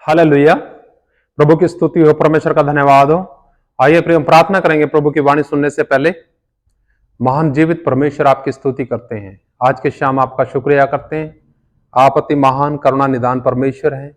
Hallelujah. प्रभु की स्तुति हो, परमेश्वर का धन्यवाद हो। आइए प्रिय, हम प्रार्थना करेंगे। प्रभु की वाणी सुनने से पहले महान जीवित परमेश्वर आपकी स्तुति करते हैं। आज के शाम आपका शुक्रिया करते हैं। आप अति महान करुणा निदान परमेश्वर हैं,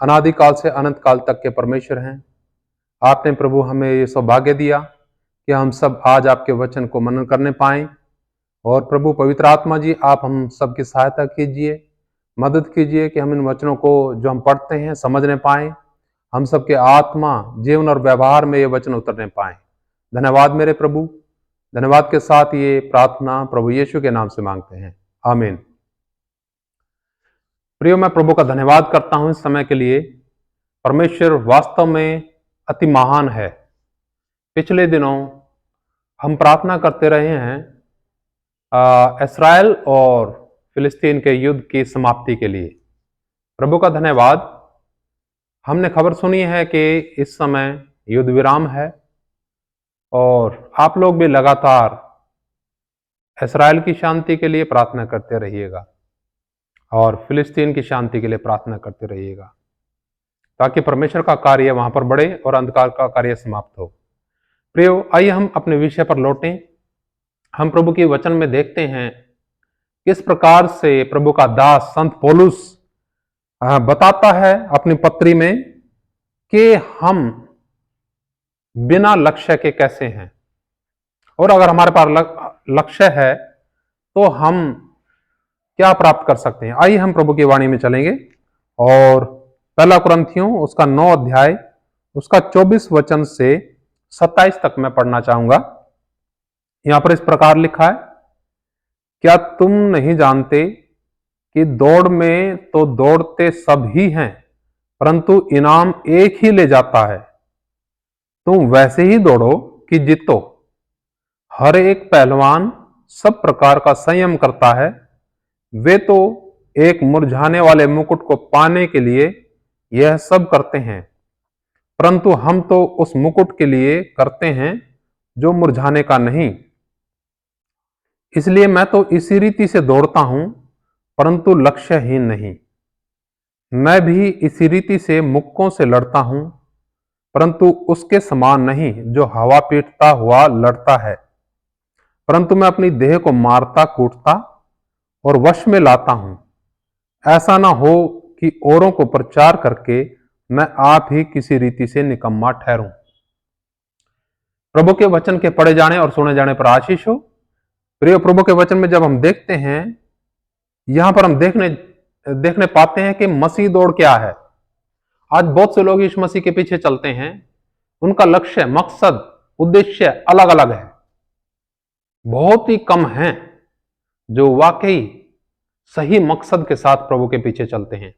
अनादिकाल से अनंत काल तक के परमेश्वर हैं। आपने प्रभु हमें ये सौभाग्य दिया कि हम सब आज आपके वचन को मनन करने पाएं। और प्रभु पवित्र आत्मा जी, आप हम सबकी सहायता कीजिए, मदद कीजिए कि हम इन वचनों को जो हम पढ़ते हैं समझने पाएं। हम सबके आत्मा, जीवन और व्यवहार में ये वचन उतरने पाएं। धन्यवाद मेरे प्रभु। धन्यवाद के साथ ये प्रार्थना प्रभु यीशु के नाम से मांगते हैं, आमीन। प्रियो, मैं प्रभु का धन्यवाद करता हूं इस समय के लिए। परमेश्वर वास्तव में अति महान है। पिछले दिनों हम प्रार्थना करते रहे हैं इस्राएल और फिलिस्तीन के युद्ध की समाप्ति के लिए। प्रभु का धन्यवाद। हमने खबर सुनी है कि इस समय युद्ध विराम है और आप लोग भी लगातार इस्राएल की शांति के लिए प्रार्थना करते रहिएगा और फिलिस्तीन की शांति के लिए प्रार्थना करते रहिएगा, ताकि परमेश्वर का कार्य वहां पर बढ़े और अंधकार का कार्य समाप्त हो। प्रियो, आइए हम अपने विषय पर लौटें। हम प्रभु के वचन में देखते हैं किस प्रकार से प्रभु का दास संत पौलुस बताता है अपनी पत्री में कि हम बिना लक्ष्य के कैसे हैं, और अगर हमारे पास लक्ष्य है तो हम क्या प्राप्त कर सकते हैं। आइए हम प्रभु की वाणी में चलेंगे और पहला कुरिन्थियों उसका 9 अध्याय उसका 24 वचन से 27 तक मैं पढ़ना चाहूंगा। यहां पर इस प्रकार लिखा है, क्या तुम नहीं जानते कि दौड़ में तो दौड़ते सब ही हैं, परंतु इनाम एक ही ले जाता है। तुम वैसे ही दौड़ो कि जीतो। हर एक पहलवान सब प्रकार का संयम करता है। वे तो एक मुरझाने वाले मुकुट को पाने के लिए यह सब करते हैं, परंतु हम तो उस मुकुट के लिए करते हैं जो मुरझाने का नहीं। इसलिए मैं तो इसी रीति से दौड़ता हूं, परंतु लक्ष्यहीन नहीं। मैं भी इसी रीति से मुक्कों से लड़ता हूं, परंतु उसके समान नहीं जो हवा पीटता हुआ लड़ता है, परंतु मैं अपनी देह को मारता कूटता और वश में लाता हूं। ऐसा ना हो कि औरों को प्रचार करके मैं आप ही किसी रीति से निकम्मा ठहरूं। प्रभु के वचन के पढ़े जाने और सुने जाने पर आशीष हो। प्रिय, प्रभु के वचन में जब हम देखते हैं, यहां पर हम देखने पाते हैं कि मसीह दौड़ क्या है। आज बहुत से लोग इस मसीह के पीछे चलते हैं, उनका लक्ष्य, मकसद, उद्देश्य अलग अलग है। बहुत ही कम हैं जो वाकई सही मकसद के साथ प्रभु के पीछे चलते हैं।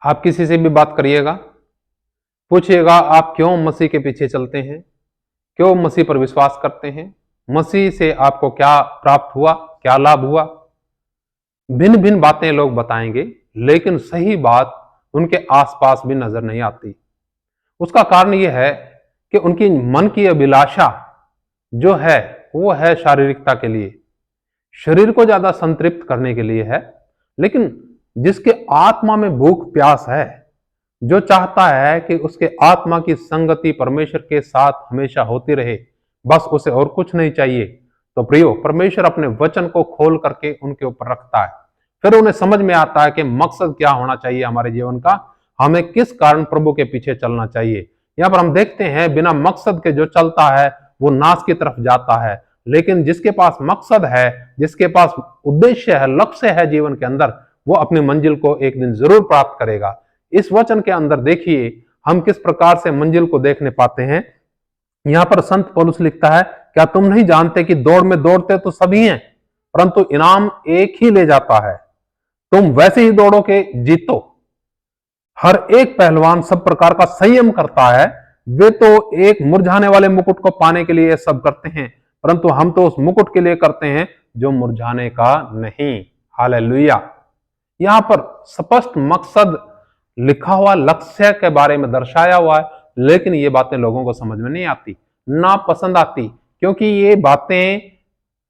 आप किसी से भी बात करिएगा, पूछिएगा आप क्यों मसीह के पीछे चलते हैं, क्यों मसीह पर विश्वास करते हैं, मसीह से आपको क्या प्राप्त हुआ, क्या लाभ हुआ। भिन्न भिन्न बातें लोग बताएंगे, लेकिन सही बात उनके आसपास भी नजर नहीं आती। उसका कारण यह है कि उनकी मन की अभिलाषा जो है वो है शारीरिकता के लिए, शरीर को ज्यादा संतृप्त करने के लिए है। लेकिन जिसके आत्मा में भूख प्यास है, जो चाहता है कि उसके आत्मा की संगति परमेश्वर के साथ हमेशा होती रहे, बस उसे और कुछ नहीं चाहिए, तो प्रियो, परमेश्वर अपने वचन को खोल करके उनके ऊपर रखता है। फिर उन्हें समझ में आता है कि मकसद क्या होना चाहिए हमारे जीवन का, हमें किस कारण प्रभु के पीछे चलना चाहिए। यहां पर हम देखते हैं बिना मकसद के जो चलता है वो नाश की तरफ जाता है, लेकिन जिसके पास मकसद है, जिसके पास उद्देश्य है, लक्ष्य है जीवन के अंदर, वो अपनी मंजिल को एक दिन जरूर प्राप्त करेगा। इस वचन के अंदर देखिए हम किस प्रकार से मंजिल को देखने पाते हैं। यहां पर संत पौलुस लिखता है, क्या तुम नहीं जानते कि दौड़ में दौड़ते तो सभी हैं, परंतु इनाम एक ही ले जाता है। तुम वैसे ही दौड़ो के जीतो। हर एक पहलवान सब प्रकार का संयम करता है। वे तो एक मुरझाने वाले मुकुट को पाने के लिए सब करते हैं, परंतु हम तो उस मुकुट के लिए करते हैं जो मुरझाने का नहीं। हालेलुया। यहां पर स्पष्ट मकसद लिखा हुआ, लक्ष्य के बारे में दर्शाया हुआ है, लेकिन ये बातें लोगों को समझ में नहीं आती, ना पसंद आती, क्योंकि ये बातें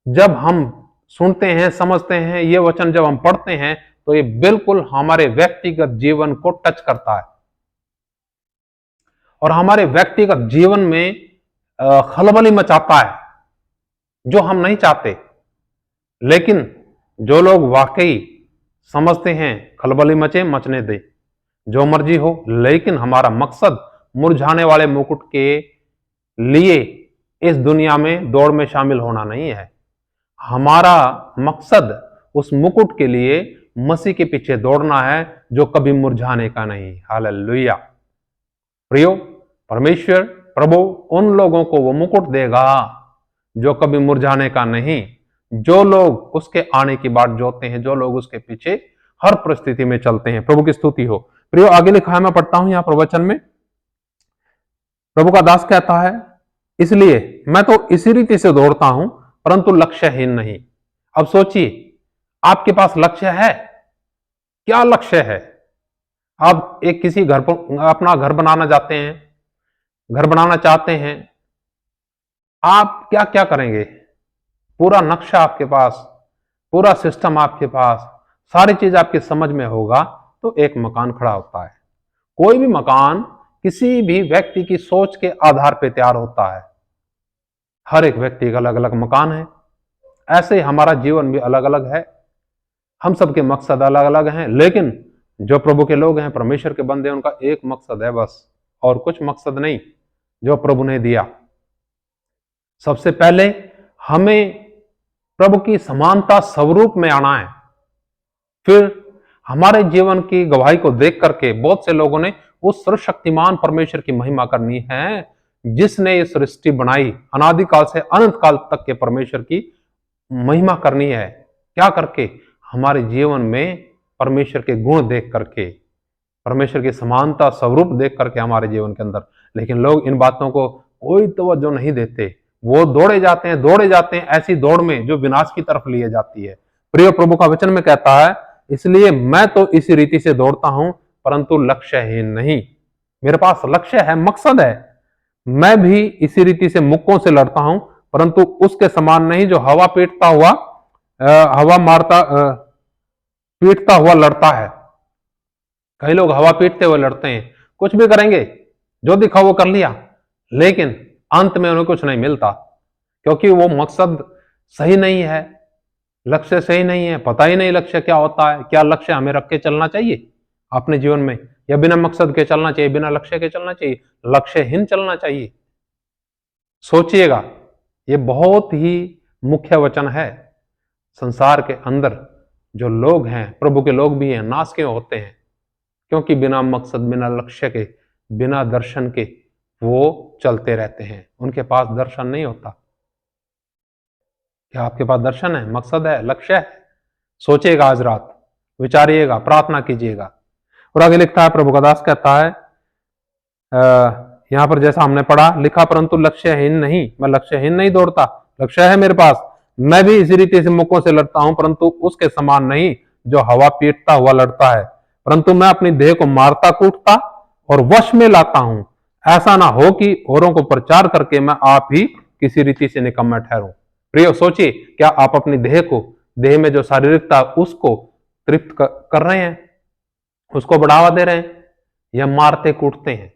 जब हम सुनते हैं, समझते हैं, ये वचन जब हम पढ़ते हैं, तो ये बिल्कुल हमारे व्यक्तिगत जीवन को टच करता है और हमारे व्यक्तिगत जीवन में खलबली मचाता है, जो हम नहीं चाहते। लेकिन जो लोग वाकई समझते हैं, खलबली मचे मचने दे, जो मर्जी हो, लेकिन हमारा मकसद मुरझाने वाले मुकुट के लिए इस दुनिया में दौड़ में शामिल होना नहीं है। हमारा मकसद उस मुकुट के लिए मसीह के पीछे दौड़ना है, जो कभी मुरझाने का नहीं। हालेलुया। प्रियो, परमेश्वर प्रभु उन लोगों को वो मुकुट देगा जो कभी मुरझाने का नहीं, जो लोग उसके आने की बाट जोते हैं, जो लोग उसके पीछे हर परिस्थिति में चलते हैं। प्रभु की स्तुति हो। प्रियो, आगे लिखा है, मैं पढ़ता हूं यहां प्रवचन में। प्रभु का दास कहता है, इसलिए मैं तो इसी रीति से दौड़ता हूं, परंतु लक्ष्यहीन नहीं। अब सोचिए, आपके पास लक्ष्य है? क्या लक्ष्य है? आप एक किसी घर पर अपना घर बनाना चाहते हैं, घर बनाना चाहते हैं, आप क्या क्या करेंगे? पूरा नक्शा आपके पास, पूरा सिस्टम आपके पास, सारी चीज आपकी समझ में होगा तो एक मकान खड़ा होता है। कोई भी मकान किसी भी व्यक्ति की सोच के आधार पर तैयार होता है। हर एक व्यक्ति का अलग अलग मकान है। ऐसे ही हमारा जीवन भी अलग अलग है। हम सबके मकसद अलग अलग हैं, लेकिन जो प्रभु के लोग हैं, परमेश्वर के बंदे, उनका एक मकसद है बस, और कुछ मकसद नहीं जो प्रभु ने दिया। सबसे पहले हमें प्रभु की समानता स्वरूप में आना है। फिर हमारे जीवन की गवाही को देख करके बहुत से लोगों ने उस सर्वशक्तिमान परमेश्वर की महिमा करनी है, जिसने ये सृष्टि बनाई। अनादिकाल से अनंत काल तक के परमेश्वर की महिमा करनी है। क्या करके? हमारे जीवन में परमेश्वर के गुण देख करके, परमेश्वर की समानता स्वरूप देख करके हमारे जीवन के अंदर। लेकिन लोग इन बातों को कोई तवज्जो नहीं देते। वो दौड़े जाते हैं ऐसी दौड़ में जो विनाश की तरफ लिए जाती है। प्रिय, प्रभु का वचन में कहता है, इसलिए मैं तो इसी रीति से दौड़ता हूं, परंतु लक्ष्यहीन नहीं। मेरे पास लक्ष्य है, मकसद है। मैं भी इसी रीति से मुक्कों से लड़ता हूं, परंतु उसके समान नहीं जो हवा पीटता हुआ पीटता हुआ लड़ता है। कई लोग हवा पीटते हुए लड़ते हैं, कुछ भी करेंगे, जो दिखा वो कर लिया, लेकिन अंत में उन्हें कुछ नहीं मिलता, क्योंकि वो मकसद सही नहीं है, लक्ष्य सही नहीं है। पता ही नहीं लक्ष्य क्या होता है। क्या लक्ष्य हमें रख के चलना चाहिए अपने जीवन में, या बिना मकसद के चलना चाहिए, बिना लक्ष्य के चलना चाहिए, लक्ष्यहीन चलना चाहिए? सोचिएगा, ये बहुत ही मुख्य वचन है। संसार के अंदर जो लोग हैं, प्रभु के लोग भी हैं, नाश क्यों होते हैं? क्योंकि बिना मकसद, बिना लक्ष्य के, बिना दर्शन के वो चलते रहते हैं। उनके पास दर्शन नहीं होता। क्या आपके पास दर्शन है, मकसद है, लक्ष्य है? सोचिएगा, आज रात विचारिएगा, प्रार्थना कीजिएगा। और आगे लिखता है, प्रभु का दास कहता है, यहां पर जैसा हमने पढ़ा, लिखा, परंतु लक्ष्यहीन नहीं। मैं लक्ष्यहीन नहीं दौड़ता, लक्ष्य है मेरे पास। मैं भी इसी रीति से मुक्कों से लड़ता हूं, परंतु उसके समान नहीं जो हवा पीटता हुआ लड़ता है। परंतु मैं अपनी देह को मारता कूटता और वश में लाता हूं, ऐसा ना हो कि औरों को प्रचार करके मैं आप ही किसी रीति से निकम्मा ठहरूं। प्रियो, सोचिए, क्या आप अपनी देह में जो शारीरिकता, उसको तृप्त कर रहे हैं, उसको बढ़ावा दे रहे हैं, या मारते कूटते हैं,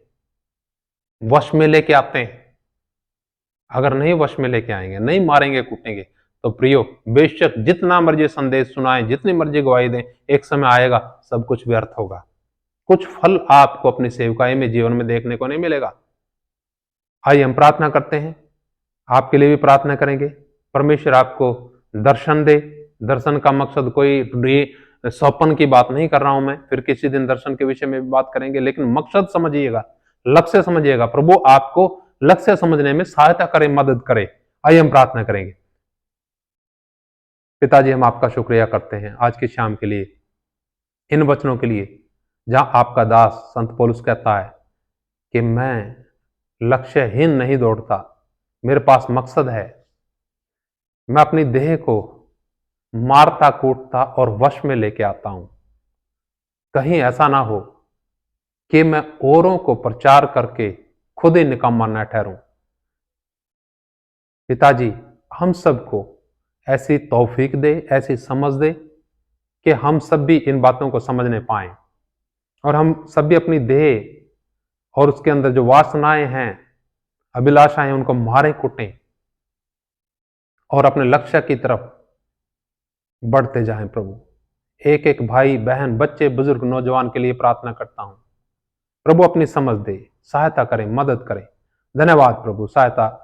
वश में लेके आते हैं? अगर नहीं वश में लेके आएंगे, नहीं मारेंगे कूटेंगे, तो प्रियो, बेशक जितना मर्जी संदेश सुनाएं, जितनी मर्जी गवाही दें, एक समय आएगा सब कुछ व्यर्थ होगा। कुछ फल आपको अपनी सेवकाई में, जीवन में देखने को नहीं मिलेगा। आइए हम प्रार्थना करते हैं, आपके लिए भी प्रार्थना करेंगे। परमेश्वर आपको दर्शन दे। दर्शन का मकसद कोई सौपन की बात नहीं कर रहा हूं मैं, फिर किसी दिन दर्शन के विषय में भी बात करेंगे, लेकिन मकसद समझिएगा, लक्ष्य समझिएगा। प्रभु आपको लक्ष्य समझने में सहायता करे, मदद करे। आइए हम प्रार्थना करेंगे। पिताजी, हम आपका शुक्रिया करते हैं आज की शाम के लिए, इन वचनों के लिए, जहां आपका दास संत पौलुस कहता है कि मैं लक्ष्यहीन नहीं दौड़ता, मेरे पास मकसद है। मैं अपनी देह को मारता कूटता और वश में लेके आता हूं। कहीं ऐसा ना हो कि मैं औरों को प्रचार करके खुद ही निकम्मा न ठहरूं। पिताजी, हम सबको ऐसी तौफीक दे, ऐसी समझ दे कि हम सब भी इन बातों को समझने पाए और हम सब भी अपनी देह और उसके अंदर जो वासनाएं हैं, अभिलाषाएं, उनको मारे कुटें और अपने लक्ष्य की तरफ बढ़ते जाएं। प्रभु, एक एक भाई बहन बच्चे बुजुर्ग नौजवान के लिए प्रार्थना करता हूं। प्रभु अपनी समझ दे, सहायता करें, मदद करें। धन्यवाद प्रभु सहायता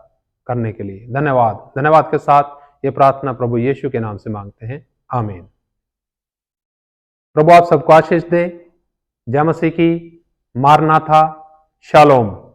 करने के लिए। धन्यवाद। धन्यवाद के साथ ये प्रार्थना प्रभु यीशु के नाम से मांगते हैं, आमीन। प्रभु आप सबको आशीष दे। जय मसीह की। मारनाथा। शालोम।